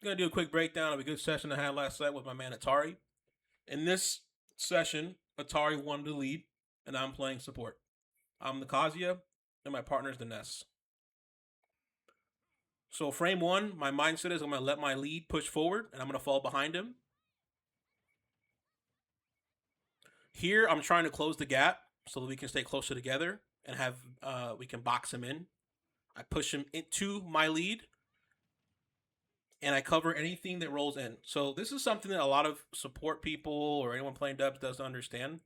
Gonna do a quick breakdown of a good session I had last night with my man Atari. In this session, Atari won the lead, and I'm playing support. I'm the Kazuya, and my partner's the Ness. So frame one, my mindset is I'm gonna let my lead push forward, and I'm gonna fall behind him. Here, I'm trying to close the gap so that we can stay closer together and have we can box him in. I push him into my lead, and I cover anything that rolls in. So this is something that a lot of support people or anyone playing dubs doesn't understand.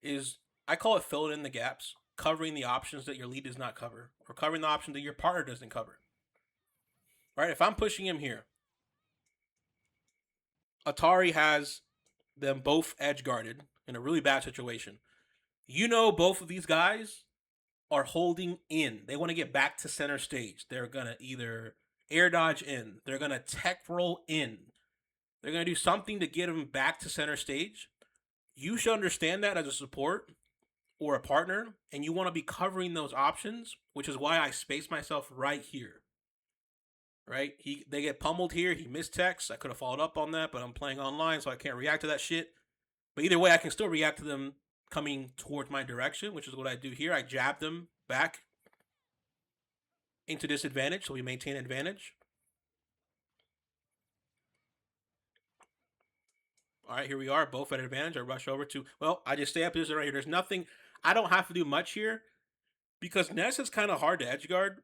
Is I call it filling in the gaps, covering the options that your lead does not cover, or covering the option that your partner doesn't cover. Right? If I'm pushing him here, Atari has them both edge guarded in a really bad situation. You know, both of these guys are holding in. They want to get back to center stage. They're gonna either air dodge in, they're gonna tech roll in, they're gonna do something to get them back to center stage. You should understand that as a support or a partner, and you want to be covering those options, which is why I space myself right here. Right? They get pummeled here. He missed text. I could have followed up on that, but I'm playing online, so I can't react to that shit. But either way, I can still react to them coming towards my direction, which is what I do here. I jab them back into disadvantage, so we maintain advantage. All right, here we are, both at advantage. I rush over to, well, I just stay up position right here. There's nothing, I don't have to do much here because Ness is kind of hard to edge guard.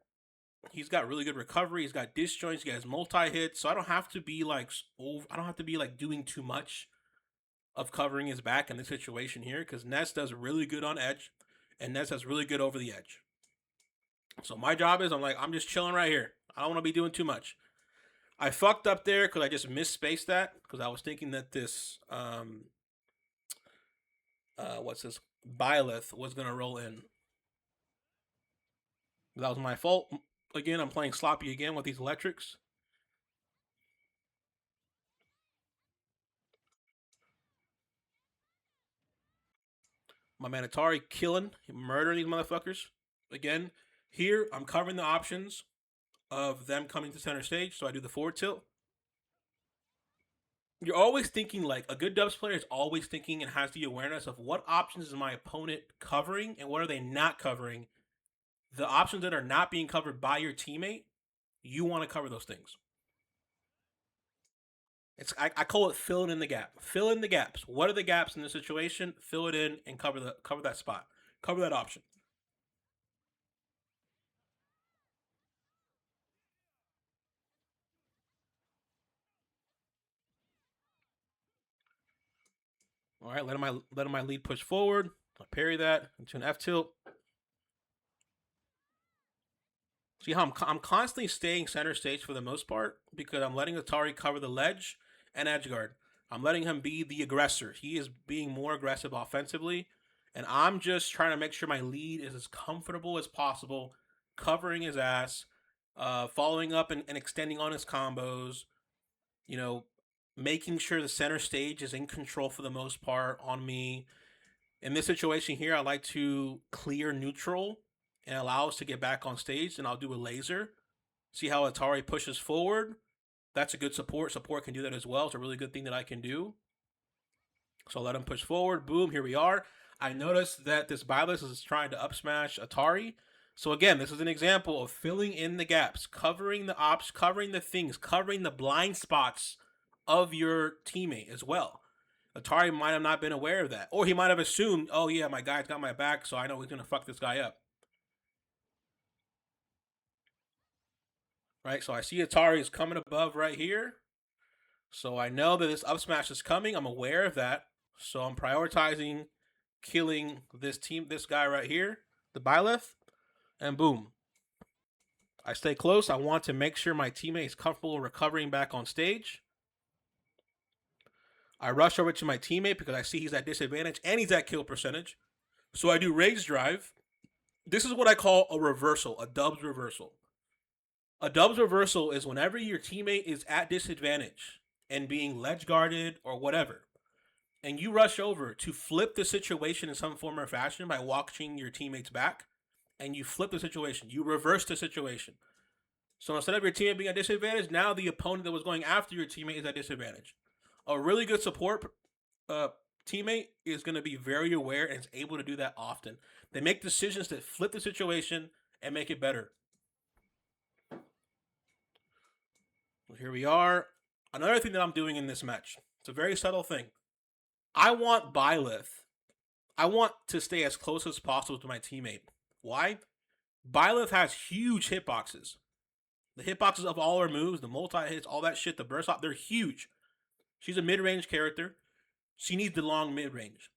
He's got really good recovery. He's got disjoints. He has multi hits, so I don't have to be like doing too much of covering his back in this situation here because Ness does really good on edge, and Ness does really good over the edge. So my job is I'm just chilling right here. I don't want to be doing too much. I fucked up there because I just misspaced that because I was thinking that this what's this Byleth was gonna roll in. That was my fault. Again, I'm playing sloppy again with these electrics. My man Atari killing, murdering these motherfuckers. Again, here I'm covering the options of them coming to center stage, so I do the forward tilt. You're always thinking like a good dubs player is always thinking and has the awareness of what options is my opponent covering and what are they not covering. The options that are not being covered by your teammate, you want to cover those things. I call it filling in the gap. Fill in the gaps. What are the gaps in the situation? Fill it in and cover that spot. Cover that option. All right, letting my lead push forward. I parry that into an F tilt. See how I'm constantly staying center stage for the most part because I'm letting Atari cover the ledge and edge guard. I'm letting him be the aggressor. He is being more aggressive offensively, and I'm just trying to make sure my lead is as comfortable as possible, covering his ass, following up and extending on his combos. You know, making sure the center stage is in control for the most part on me. In this situation here, I like to clear neutral and allow us to get back on stage, and I'll do a laser. See how Atari pushes forward? That's a good support. Support can do that as well. It's a really good thing that I can do. So I'll let him push forward. Boom, here we are. I noticed that this Byleth is trying to up smash Atari. So again, this is an example of filling in the gaps, covering the ops, covering the things, covering the blind spots of your teammate as well. Atari might have not been aware of that. Or he might have assumed, oh yeah, my guy's got my back, so I know he's going to fuck this guy up. Right, so I see Atari is coming above right here. So I know that this up smash is coming. I'm aware of that. So I'm prioritizing killing this guy right here, the Byleth, and boom. I stay close. I want to make sure my teammate is comfortable recovering back on stage. I rush over to my teammate because I see he's at disadvantage and he's at kill percentage. So I do rage drive. This is what I call a reversal, a dubs reversal. A dubs reversal is whenever your teammate is at disadvantage and being ledge guarded or whatever, and you rush over to flip the situation in some form or fashion by watching your teammates back, and you flip the situation, you reverse the situation. So instead of your teammate being at disadvantage, now the opponent that was going after your teammate is at disadvantage. A really good support uh, teammate is going to be very aware and is able to do that often. They make decisions that flip the situation and make it better. Well, here we are. Another thing that I'm doing in this match. It's a very subtle thing. I want Byleth. I want to stay as close as possible to my teammate. Why? Byleth has huge hitboxes. The hitboxes of all her moves, the multi-hits, all that shit, the burst off, they're huge. She's a mid-range character. She needs the long mid-range.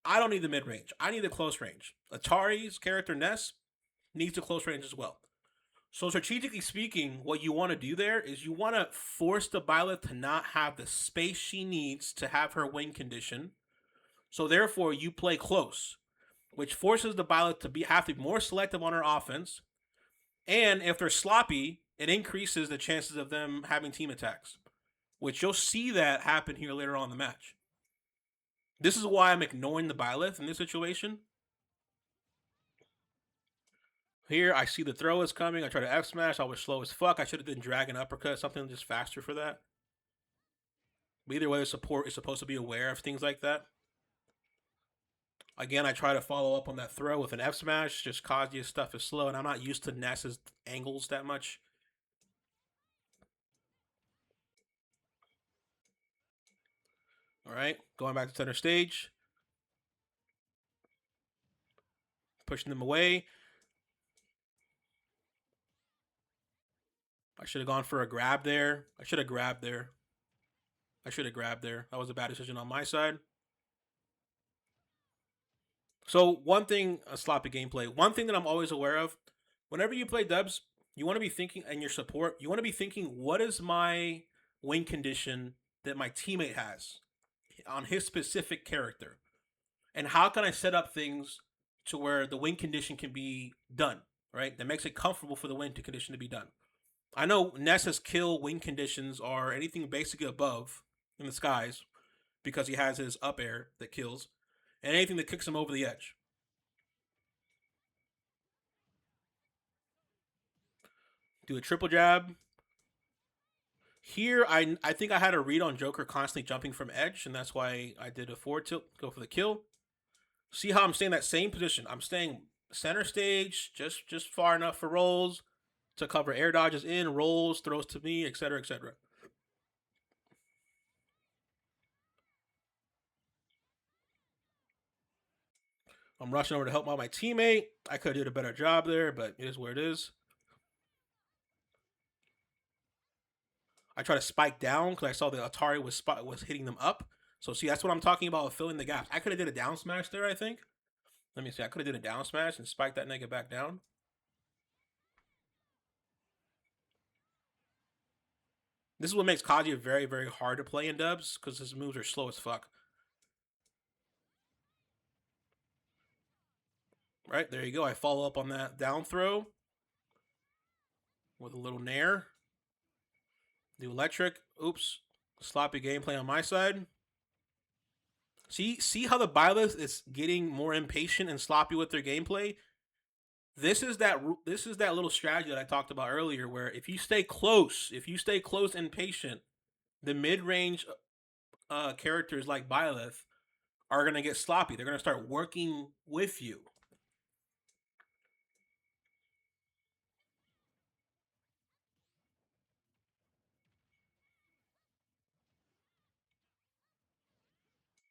I don't need the mid-range. I need the close range. Atari's character Ness needs the close range as well. So strategically speaking, what you want to do there is you want to force the Byleth to not have the space she needs to have her win condition. So therefore, you play close, which forces the Byleth to have to be more selective on her offense. And if they're sloppy, it increases the chances of them having team attacks, which you'll see that happen here later on in the match. This is why I'm ignoring the Byleth in this situation. Here, I see the throw is coming. I try to F smash. I was slow as fuck. I should have done Dragon Uppercut, something just faster for that. But either way, the support is supposed to be aware of things like that. Again, I try to follow up on that throw with an F smash. Just Kazuya's stuff is slow, and I'm not used to Ness's angles that much. All right, going back to center stage. Pushing them away. I should have gone for a grab there. I should have grabbed there. That was a bad decision on my side. So one thing, a sloppy gameplay. One thing that I'm always aware of, whenever you play dubs, you want to be thinking, and your support, you want to be thinking, what is my win condition that my teammate has on his specific character? And how can I set up things to where the win condition can be done, right? That makes it comfortable for the win condition to be done. I know Ness's kill win conditions are anything basically above in the skies because he has his up air that kills, and anything that kicks him over the edge. Do a triple jab. Here, I think I had a read on Joker constantly jumping from edge, and that's why I did a forward tilt, go for the kill. See how I'm staying in that same position. I'm staying center stage, just far enough for rolls to cover air dodges in, rolls, throws to me, etc., etc. I'm rushing over to help out my teammate. I could have did a better job there, but it is where it is. I try to spike down because I saw the Atari was hitting them up. So see, that's what I'm talking about with filling the gaps. I could have did a down smash there, I think. Let me see. I could have did a down smash and spike that nigga back down. This is what makes Kazuya very, very hard to play in dubs because his moves are slow as fuck. Right, there you go. I follow up on that down throw with a little nair. The electric. Oops. Sloppy gameplay on my side. See how the Byleth is getting more impatient and sloppy with their gameplay? This is that little strategy that I talked about earlier where if you stay close and patient, the mid-range characters like Byleth are going to get sloppy. They're going to start working with you.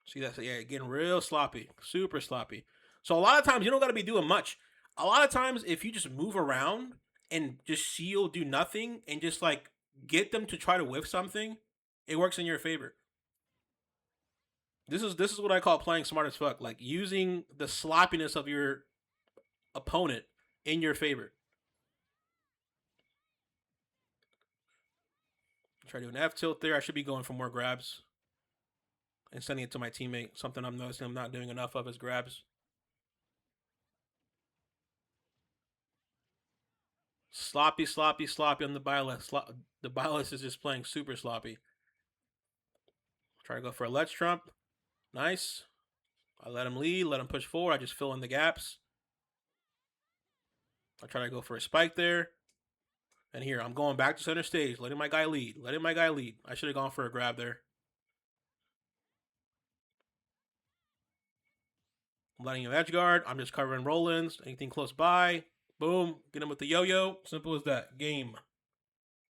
See that? Yeah, getting real sloppy, super sloppy. So a lot of times you don't got to be doing much. A lot of times if you just move around and just shield, do nothing, and just like get them to try to whiff something, it works in your favor. This is what I call playing smart as fuck. Like using the sloppiness of your opponent in your favor. Try to do an F tilt there. I should be going for more grabs and sending it to my teammate. Something I'm noticing I'm not doing enough of is grabs. Sloppy, sloppy, sloppy on the Byleth. The Byleth is just playing super sloppy. Try to go for a Let's Trump. Nice. I let him lead, let him push forward. I just fill in the gaps. I try to go for a spike there. And here, I'm going back to center stage, letting my guy lead. Letting my guy lead. I should have gone for a grab there. I'm letting him edge guard. I'm just covering Rollins. Anything close by. Boom. Get him with the yo-yo. Simple as that. Game.